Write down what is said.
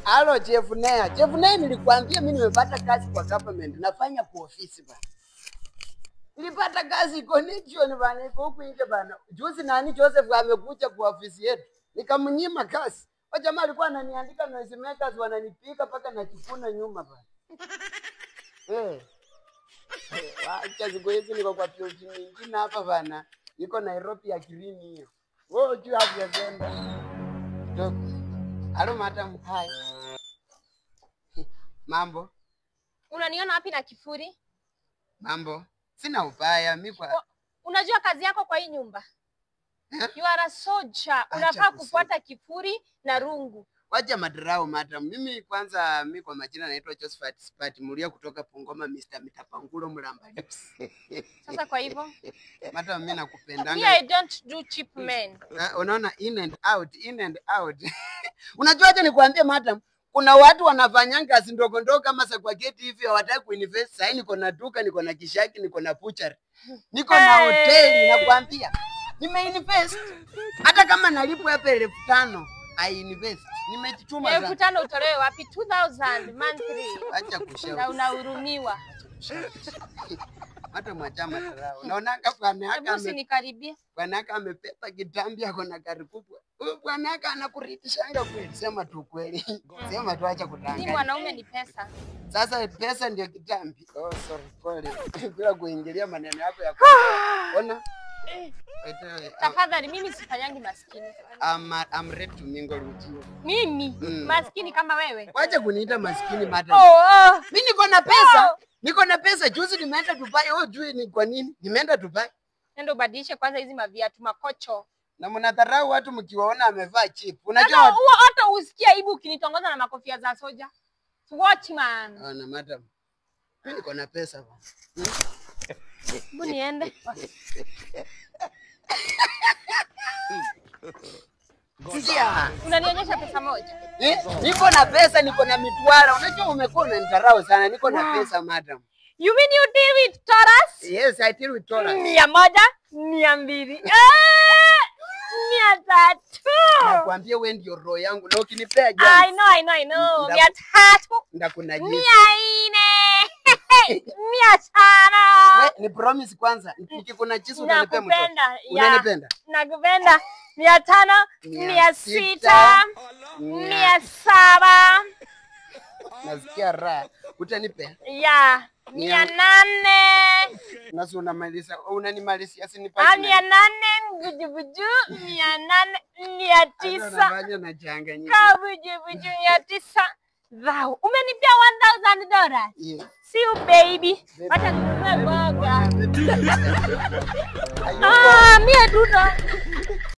Halo Chef Nea. Chef Nea, nilikwambia mimi nimepata kazi kwa government. Nafanya kwa ofisi bana. Nilipata kazi connection bana, iko huko nje bana. Juzi nani Joseph amekuja kwa ofisi yetu. Nikamnyima kazi. Wa jamaa alikuwa ananiandika noise makers wananipiga paka na kifuna nyuma bana. Wacha siku hizi niko kwa plot nyingine hapa bana. Niko Nairobi ya Green hiyo. Wewe juu hapo ya Zenda. Halo madam, hi. Mambo? Unaniona wapi na kifuri? Mambo? Sina ubaya, mimi kwa unajua kazi yako kwa hii nyumba? You are a soldier. Unafaa kufuata kifuri na rungu. Wacha madrao madam. Mimi kwanza mimi kwa majina naitwa Josephat Spat Mulia kutoka Pungoma, Mr. Mitapangulo Mlamba Lips. Sasa kwa hivyo? Madam mimi nakupendanga. Me, I don't do cheap men. Unaona in and out, in and out. Unajua acha nikwambie madam, kuna watu wanafanyanga kazi ndogo ndogo kama spaghetti hivi hawataka kuinvest. Sasa niko na duka, niko na kishaki, niko na butchery. Niko na hoteli nakwambia. Nimeinvest. Hata kama nalipwa hapa 5,000, I invest. Nimejichuma sana. 5,000 utolewe wapi? 2,000 monthly. Acha kushauri. Na unahurumiwa. Hata mwachama tarao. Unaonanga bwana yake usinikaribie. Bwana yake amepepa kitambi yako na gari kubwa. Huyu bwana yake anakuritishanga kweli. Sema tu kweli. Sema tu acha kudanganya. Ni mwanaume ni pesa. Sasa pesa ndio kitambi. Oh sorry pole. Bila kuingilia maneno yako ya ona. Tafadhali mimi sifanyangi maskini. I'm ready to mingle with you. Mimi maskini kama wewe. Wacha kuniita maskini madam. Mimi niko na pesa. Niko na pesa. Juzi nimeenda Dubai. Oh jui ni kwa nini? Nimeenda Dubai. Nenda ubadilishe kwanza hizi maviatu makocho. Na mnadharau watu mkiwaona amevaa cheap. Unajua hata usikia aibu ukinitongoza na makofia za soja. Watchman. Na madam. Mimi niko na pesa bwana. Mbona niende? Sikia. Unanionyesha pesa moja? Niko na pesa, niko na mitwara. Unajua umekuwa unanidharau sana. Niko na pesa madam. You mean you deal with Taurus? Yes, I deal with Taurus. 100, 200. 300. Nakwambia wewe ndio roho yangu. Na ukinipea jana. I know. 300. Ndakunajisi. 400. 500. Wewe ni promise kwanza. Nikikunajisi utanipea mtoto. Unanipenda? Nakupenda. 500, 600, 700. Nasikia raha. Utanipea? Ya, 800. Nasi unanimalizia sinipati. 800 buju 800 900. Unafanya na changanyika. Ka buju 900. Thou umenipea $1,000. Yes. See you baby. Acha ninunue boga. Mimi duda.